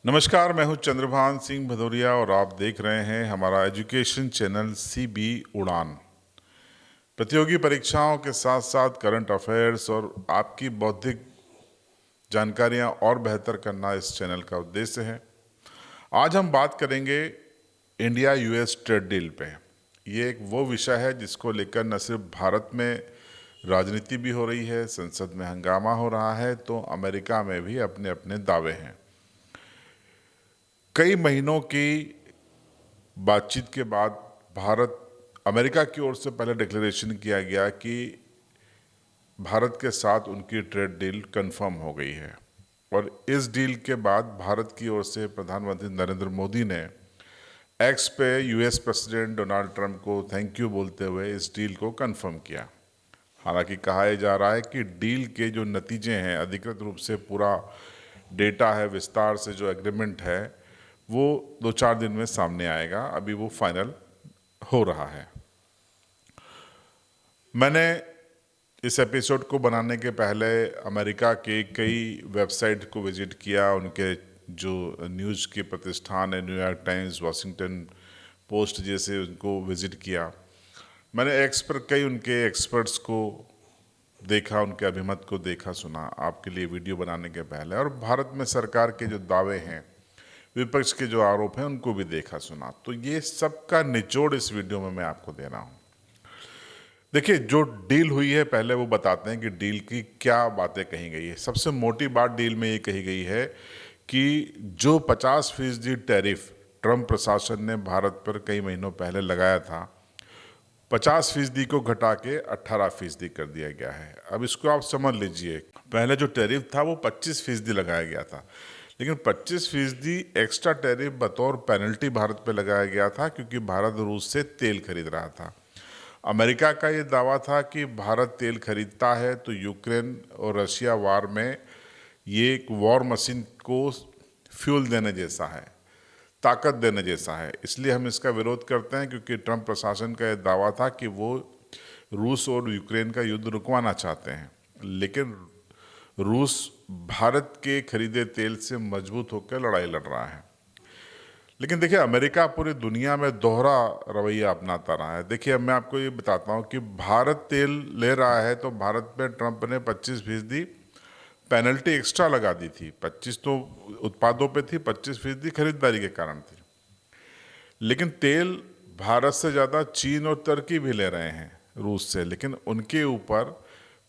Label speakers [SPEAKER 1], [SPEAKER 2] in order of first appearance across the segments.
[SPEAKER 1] नमस्कार, मैं हूं चंद्रभान सिंह भदौरिया और आप देख रहे हैं हमारा एजुकेशन चैनल सीबी उड़ान। प्रतियोगी परीक्षाओं के साथ साथ करंट अफेयर्स और आपकी बौद्धिक जानकारियां और बेहतर करना इस चैनल का उद्देश्य है। आज हम बात करेंगे इंडिया यूएस ट्रेड डील पे। ये एक वो विषय है जिसको लेकर न सिर्फ भारत में राजनीति भी हो रही है, संसद में हंगामा हो रहा है, तो अमेरिका में भी अपने अपने दावे हैं। कई महीनों की बातचीत के बाद अमेरिका की ओर से पहले डिक्लेरेशन किया गया कि भारत के साथ उनकी ट्रेड डील कंफर्म हो गई है और इस डील के बाद भारत की ओर से प्रधानमंत्री नरेंद्र मोदी ने एक्स पे यूएस प्रेसिडेंट डोनाल्ड ट्रंप को थैंक यू बोलते हुए इस डील को कंफर्म किया। हालांकि कहा जा रहा है कि डील के जो नतीजे हैं, अधिकृत रूप से पूरा डेटा है, विस्तार से जो एग्रीमेंट है, वो 2-4 दिन में सामने आएगा। अभी वो फाइनल हो रहा है। मैंने इस एपिसोड को बनाने के पहले अमेरिका के कई वेबसाइट को विजिट किया। उनके जो न्यूज़ के प्रतिष्ठान है, न्यूयॉर्क टाइम्स, वॉशिंगटन पोस्ट जैसे, उनको विजिट किया। मैंने एक्स पर कई उनके एक्सपर्ट्स को देखा, उनके अभिमत को देखा सुना आपके लिए वीडियो बनाने के पहले, और भारत में सरकार के जो दावे हैं, विपक्ष के जो आरोप हैं, उनको भी देखा सुना। तो ये सबका निचोड़ इस वीडियो में मैं आपको दे रहा हूँ। देखिए, जो डील हुई है पहले वो बताते हैं कि डील की क्या बातें कही गई है। सबसे मोटी बात डील में ये कही गई है कि जो 50% टैरिफ ट्रंप प्रशासन ने भारत पर कई महीनों पहले लगाया था, 50% को घटा के 18% कर दिया गया है। अब इसको आप समझ लीजिए, पहले जो टैरिफ था वो 25% लगाया गया था, लेकिन 25% एक्स्ट्रा टैरिफ बतौर पेनल्टी भारत पे लगाया गया था, क्योंकि भारत रूस से तेल खरीद रहा था। अमेरिका का ये दावा था कि भारत तेल खरीदता है तो यूक्रेन और रशिया वार में ये एक वॉर मशीन को फ्यूल देने जैसा है, ताकत देने जैसा है। इसलिए हम इसका विरोध करते हैं, क्योंकि ट्रंप प्रशासन का यह दावा था कि वो रूस और यूक्रेन का युद्ध रुकवाना चाहते हैं, लेकिन रूस भारत के खरीदे तेल से मजबूत होकर लड़ाई लड़ रहा है। लेकिन देखिए, अमेरिका पूरी दुनिया में दोहरा रवैया अपनाता रहा है। देखिए, अब मैं आपको ये बताता हूँ कि भारत तेल ले रहा है तो भारत पे ट्रंप ने 25% पेनल्टी एक्स्ट्रा लगा दी थी। 25 तो उत्पादों पे थी, 25% खरीदारी के कारण थी। लेकिन तेल भारत से ज़्यादा चीन और तुर्की भी ले रहे हैं रूस से, लेकिन उनके ऊपर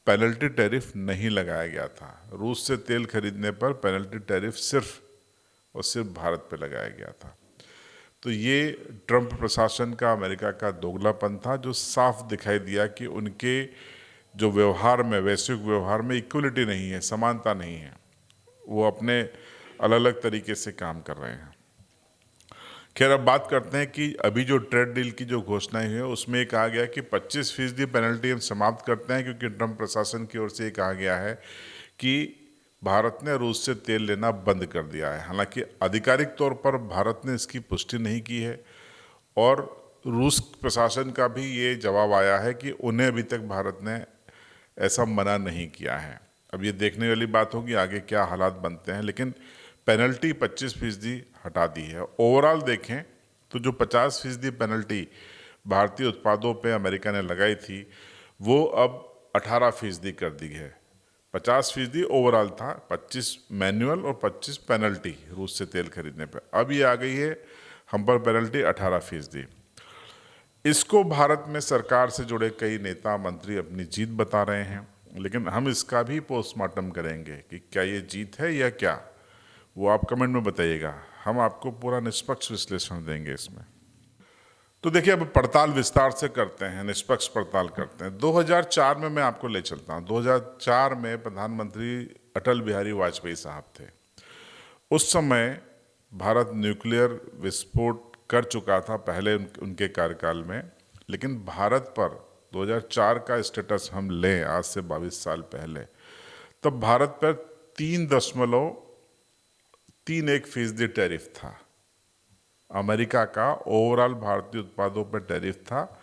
[SPEAKER 1] पेनल्टी टैरिफ नहीं लगाया गया था। रूस से तेल खरीदने पर पेनल्टी टैरिफ सिर्फ और सिर्फ भारत पे लगाया गया था। तो ये ट्रंप प्रशासन का, अमेरिका का दोगलापन था, जो साफ दिखाई दिया कि उनके जो व्यवहार में, वैश्विक व्यवहार में इक्वलिटी नहीं है, समानता नहीं है। वो अपने अलग अलग तरीके से काम कर रहे हैं। खैर, अब बात करते हैं कि अभी जो ट्रेड डील की जो घोषणाएं हुई है, उसमें कहा गया कि 25% पेनल्टी हम समाप्त करते हैं, क्योंकि ट्रंप प्रशासन की ओर से ये कहा गया है कि भारत ने रूस से तेल लेना बंद कर दिया है। हालांकि आधिकारिक तौर पर भारत ने इसकी पुष्टि नहीं की है, और रूस प्रशासन का भी ये जवाब आया है कि उन्हें अभी तक भारत ने ऐसा मना नहीं किया है। अब ये देखने वाली बात होगी आगे क्या हालात बनते हैं, लेकिन पेनल्टी 25% हटा दी है। ओवरऑल देखें तो जो 50% पेनल्टी भारतीय उत्पादों पे अमेरिका ने लगाई थी, वो अब 18% कर दी है। 50% ओवरऑल था, 25 मैनुअल और 25 पेनल्टी रूस से तेल खरीदने पर। अब ये आ गई है हम पर पेनल्टी 18%। इसको भारत में सरकार से जुड़े कई नेता मंत्री अपनी जीत बता रहे हैं, लेकिन हम इसका भी पोस्टमार्टम करेंगे कि क्या ये जीत है या क्या, वो आप कमेंट में बताइएगा। हम आपको पूरा निष्पक्ष विश्लेषण देंगे इसमें। तो देखिए, अब पड़ताल विस्तार से करते हैं, निष्पक्ष पड़ताल करते हैं। 2004 में मैं आपको ले चलता हूँ। 2004 में प्रधानमंत्री अटल बिहारी वाजपेयी साहब थे। उस समय भारत न्यूक्लियर विस्फोट कर चुका था पहले उनके कार्यकाल में, लेकिन भारत पर 2004 का स्टेटस हम लें आज से 22 साल पहले, तब भारत पर 3.31% टैरिफ था। अमेरिका का ओवरऑल भारतीय उत्पादों पर टैरिफ था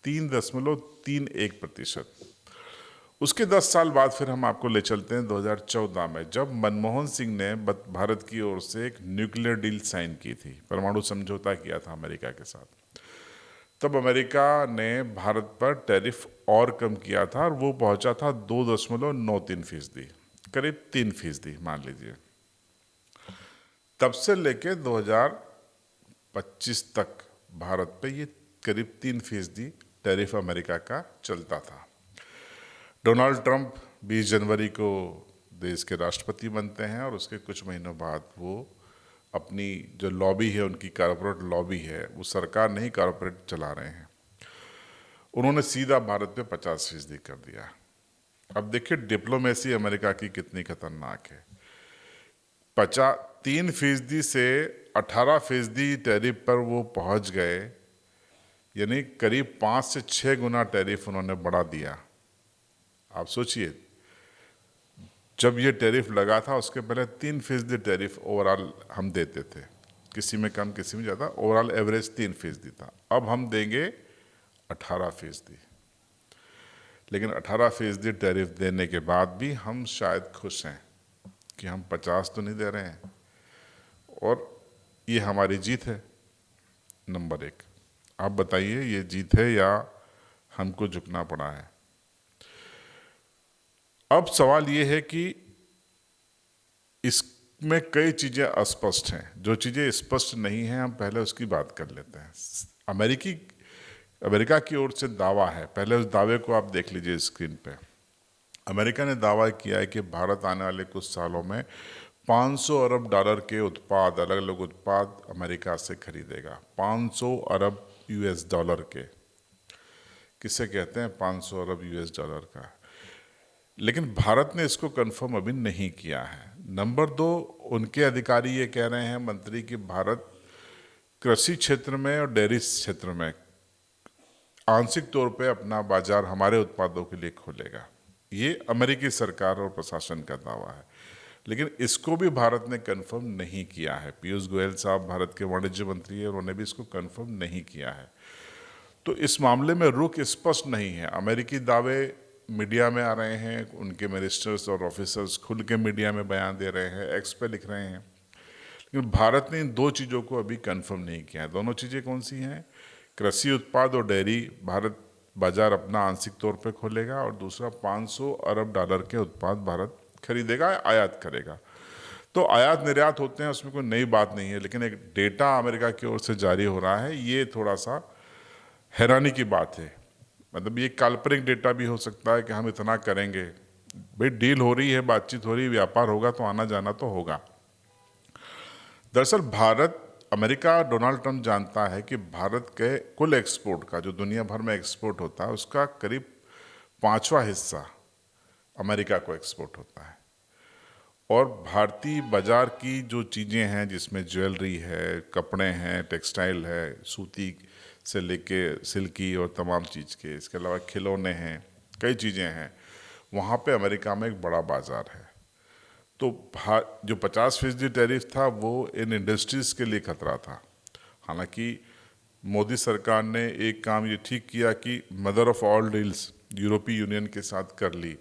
[SPEAKER 1] 3.31%। उसके 10 साल बाद फिर हम आपको ले चलते हैं 2014 में, जब मनमोहन सिंह ने भारत की ओर से एक न्यूक्लियर डील साइन की थी, परमाणु समझौता किया था अमेरिका के साथ। तब अमेरिका ने भारत पर टैरिफ और कम किया था और वो पहुंचा था 2.93%, करीब 3% मान लीजिए। तब से लेके 2025 तक भारत पे ये करीब 3% टैरिफ अमेरिका का चलता था। डोनाल्ड ट्रंप 20 जनवरी को देश के राष्ट्रपति बनते हैं और उसके कुछ महीनों बाद वो अपनी जो लॉबी है, उनकी कॉरपोरेट लॉबी है, वो सरकार नहीं कॉरपोरेट चला रहे हैं, उन्होंने सीधा भारत पे 50% कर दिया। अब देखिए डिप्लोमेसी अमेरिका की कितनी खतरनाक है। 3% से 18% टैरिफ पर वो पहुंच गए, यानी करीब 5 से 6 गुना टैरिफ उन्होंने बढ़ा दिया। आप सोचिए, जब ये टैरिफ लगा था उसके पहले 3% टैरिफ ओवरऑल हम देते थे, किसी में कम किसी में ज़्यादा, ओवरऑल एवरेज 3% था। अब हम देंगे 18%। लेकिन 18% टैरिफ देने के बाद भी हम शायद खुश हैं कि हम 50 तो नहीं दे रहे हैं, और ये हमारी जीत है नंबर 1। आप बताइए ये जीत है या हमको झुकना पड़ा है? अब सवाल ये है कि इसमें कई चीज़ें अस्पष्ट हैं। जो चीज़ें स्पष्ट नहीं हैं हम पहले उसकी बात कर लेते हैं। अमेरिका की ओर से दावा है, पहले उस दावे को आप देख लीजिए स्क्रीन पे। अमेरिका ने दावा किया है कि भारत आने वाले कुछ सालों में 500 अरब डॉलर के उत्पाद, अलग अलग उत्पाद अमेरिका से खरीदेगा। 500 अरब यूएस डॉलर के। किसे कहते हैं 500 अरब यूएस डॉलर का? लेकिन भारत ने इसको कंफर्म अभी नहीं किया है। नंबर 2, उनके अधिकारी ये कह रहे हैं, मंत्री, कि भारत कृषि क्षेत्र में और डेयरी क्षेत्र में आंशिक तौर पे अपना बाजार हमारे उत्पादों के लिए खोलेगा। ये अमेरिकी सरकार और प्रशासन का दावा है, लेकिन इसको भी भारत ने कंफर्म नहीं किया है। पीयूष गोयल साहब भारत के वाणिज्य मंत्री हैं, उन्होंने भी इसको कंफर्म नहीं किया है। तो इस मामले में रुख स्पष्ट नहीं है। अमेरिकी दावे मीडिया में आ रहे हैं, उनके मिनिस्टर्स और ऑफिसर्स खुल के मीडिया में बयान दे रहे हैं, एक्स पे लिख रहे हैं, लेकिन भारत ने इन 2 चीज़ों को अभी कंफर्म नहीं किया है। दोनों चीज़ें कौन सी हैं? कृषि उत्पाद और डेयरी भारत बाजार अपना आंशिक तौर पे खोलेगा, और दूसरा 500 अरब डॉलर के उत्पाद भारत खरीदेगा, आयात करेगा। तो आयात निर्यात होते हैं, उसमें कोई नई बात नहीं है, लेकिन एक डेटा अमेरिका की ओर से जारी हो रहा है, ये थोड़ा सा हैरानी की बात है। मतलब ये काल्पनिक डेटा भी हो सकता है कि हम इतना करेंगे। भाई डील हो रही है, बातचीत हो रही है, व्यापार होगा तो आना जाना तो होगा। दरअसल अमेरिका, डोनाल्ड ट्रंप जानता है कि भारत के कुल एक्सपोर्ट का, जो दुनिया भर में एक्सपोर्ट होता है, उसका करीब 5वां हिस्सा अमेरिका को एक्सपोर्ट होता है। और भारतीय बाजार की जो चीज़ें हैं, जिसमें ज्वेलरी है, कपड़े हैं, टेक्सटाइल है, सूती से लेके सिल्की और तमाम चीज़ के, इसके अलावा खिलौने हैं, कई चीज़ें हैं, वहाँ पे अमेरिका में एक बड़ा बाज़ार है। तो जो 50% टैरिफ था वो इन इंडस्ट्रीज़ के लिए खतरा था। हालांकि मोदी सरकार ने एक काम ये ठीक किया कि मदर ऑफ ऑल डील्स यूरोपीय यूनियन के साथ कर ली,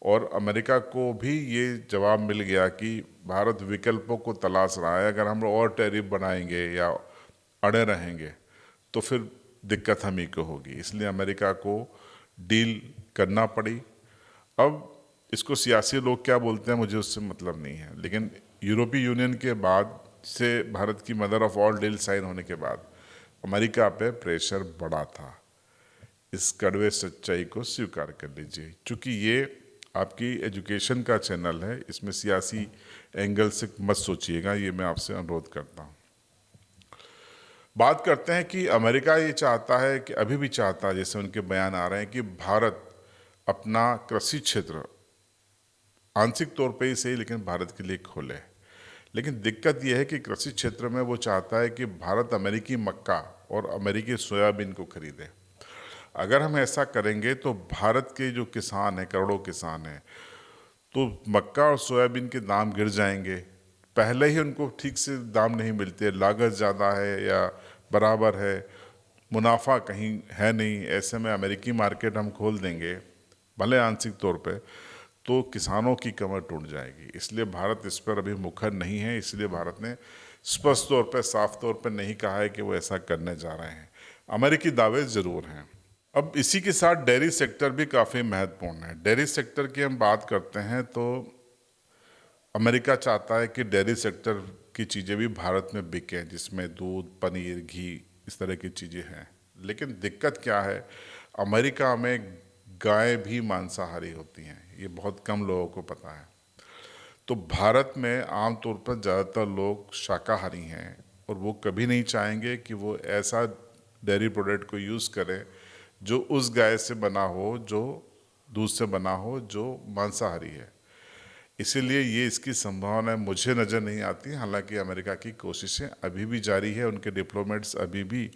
[SPEAKER 1] और अमेरिका को भी ये जवाब मिल गया कि भारत विकल्पों को तलाश रहा है। अगर हम और टैरिफ बनाएंगे या अड़े रहेंगे तो फिर दिक्कत हम ही को होगी, इसलिए अमेरिका को डील करना पड़ी। अब इसको सियासी लोग क्या बोलते हैं मुझे उससे मतलब नहीं है, लेकिन यूरोपीय यूनियन के बाद से भारत की mother of all deal sign होने के बाद अमेरिका पे प्रेशर बढ़ा था। इस कड़वे सच्चाई को स्वीकार कर लीजिए। चूँकि ये आपकी एजुकेशन का चैनल है, इसमें सियासी एंगल से मत सोचिएगा, ये मैं आपसे अनुरोध करता हूँ। बात करते हैं कि अमेरिका ये चाहता है, कि अभी भी चाहता है, जैसे उनके बयान आ रहे हैं, कि भारत अपना कृषि क्षेत्र आंशिक तौर पे ही सही, लेकिन भारत के लिए खोले। लेकिन दिक्कत यह है कि कृषि क्षेत्र में वो चाहता है कि भारत अमेरिकी मक्का और अमेरिकी सोयाबीन को खरीदे। अगर हम ऐसा करेंगे तो भारत के जो किसान हैं, करोड़ों किसान हैं, तो मक्का और सोयाबीन के दाम गिर जाएंगे। पहले ही उनको ठीक से दाम नहीं मिलते, लागत ज़्यादा है या बराबर है, मुनाफा कहीं है नहीं। ऐसे में अमेरिकी मार्केट हम खोल देंगे भले आंशिक तौर पे, तो किसानों की कमर टूट जाएगी। इसलिए भारत इस पर अभी मुखर नहीं है। इसलिए भारत ने स्पष्ट तौर पे, साफ तौर पे नहीं कहा है कि वो ऐसा करने जा रहे हैं। अमेरिकी दावे ज़रूर हैं। अब इसी के साथ डेयरी सेक्टर भी काफ़ी महत्वपूर्ण है। डेयरी सेक्टर की हम बात करते हैं तो अमेरिका चाहता है कि डेयरी सेक्टर की चीज़ें भी भारत में बिकें, जिसमें दूध, पनीर, घी, इस तरह की चीज़ें हैं। लेकिन दिक्कत क्या है, अमेरिका में गायें भी मांसाहारी होती हैं, ये बहुत कम लोगों को पता है। तो भारत में आमतौर पर ज़्यादातर लोग शाकाहारी हैं और वो कभी नहीं चाहेंगे कि वो ऐसा डेयरी प्रोडक्ट को यूज़ करें जो उस गाय से बना हो, जो दूध से बना हो, जो मांसाहारी है। इसीलिए ये इसकी संभावना मुझे नज़र नहीं आती। हालांकि अमेरिका की कोशिशें अभी भी जारी है, उनके डिप्लोमेट्स अभी भी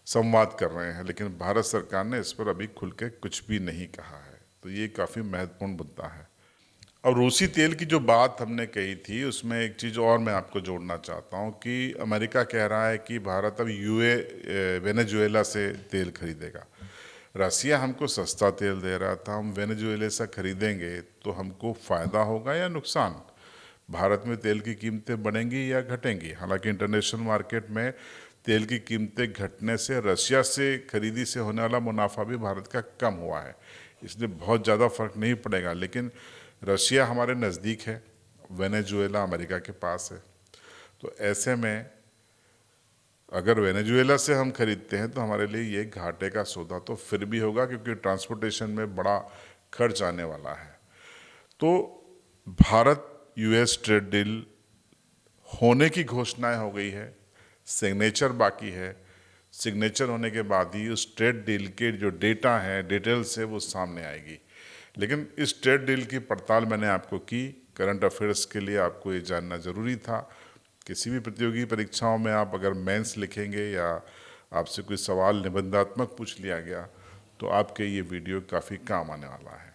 [SPEAKER 1] संवाद कर रहे हैं, लेकिन भारत सरकार ने इस पर अभी खुल के कुछ भी नहीं कहा है। तो ये काफ़ी महत्वपूर्ण मुद्दा है। और रूसी तेल की जो बात हमने कही थी, उसमें एक चीज़ और मैं आपको जोड़ना चाहता हूँ कि अमेरिका कह रहा है कि भारत अब वेनेजुएला से तेल खरीदेगा। रसिया हमको सस्ता तेल दे रहा था, हम वेनेजुएला से खरीदेंगे तो हमको फ़ायदा होगा या नुकसान? भारत में तेल की कीमतें बढ़ेंगी या घटेंगी? हालांकि इंटरनेशनल मार्केट में तेल की कीमतें घटने से रशिया से खरीदी से होने वाला मुनाफा भी भारत का कम हुआ है, इसलिए बहुत ज़्यादा फर्क नहीं पड़ेगा। लेकिन रशिया हमारे नज़दीक है, वेनेजुएला अमेरिका के पास है। तो ऐसे में अगर वेनेजुएला से हम खरीदते हैं तो हमारे लिए ये घाटे का सौदा तो फिर भी होगा, क्योंकि ट्रांसपोर्टेशन में बड़ा खर्च आने वाला है। तो भारत यूएस ट्रेड डील होने की घोषणाएं हो गई है, सिग्नेचर बाकी है। सिग्नेचर होने के बाद ही उस ट्रेड डील के जो डेटा है, डिटेल्स है, वो सामने आएगी। लेकिन इस ट्रेड डील की पड़ताल मैंने आपको की, करंट अफेयर्स के लिए आपको ये जानना ज़रूरी था। किसी भी प्रतियोगी परीक्षाओं में आप अगर मेंस लिखेंगे या आपसे कोई सवाल निबंधात्मक पूछ लिया गया तो आपके ये वीडियो काफ़ी काम आने वाला है।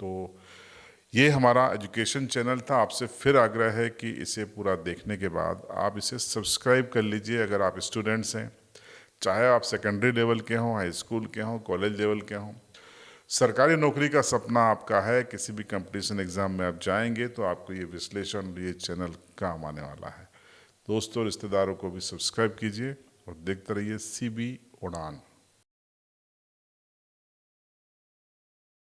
[SPEAKER 1] तो ये हमारा एजुकेशन चैनल था। आपसे फिर आग्रह है कि इसे पूरा देखने के बाद आप इसे सब्सक्राइब कर लीजिए अगर आप स्टूडेंट्स हैं, चाहे आप सेकेंडरी लेवल के हों, हाई स्कूल के हों, कॉलेज लेवल के हों। सरकारी नौकरी का सपना आपका है, किसी भी कंपटीशन एग्ज़ाम में आप जाएंगे तो आपको ये विश्लेषण, ये चैनल काम आने वाला है। दोस्तों, रिश्तेदारों को भी सब्सक्राइब कीजिए और देखते रहिए CB उड़ान।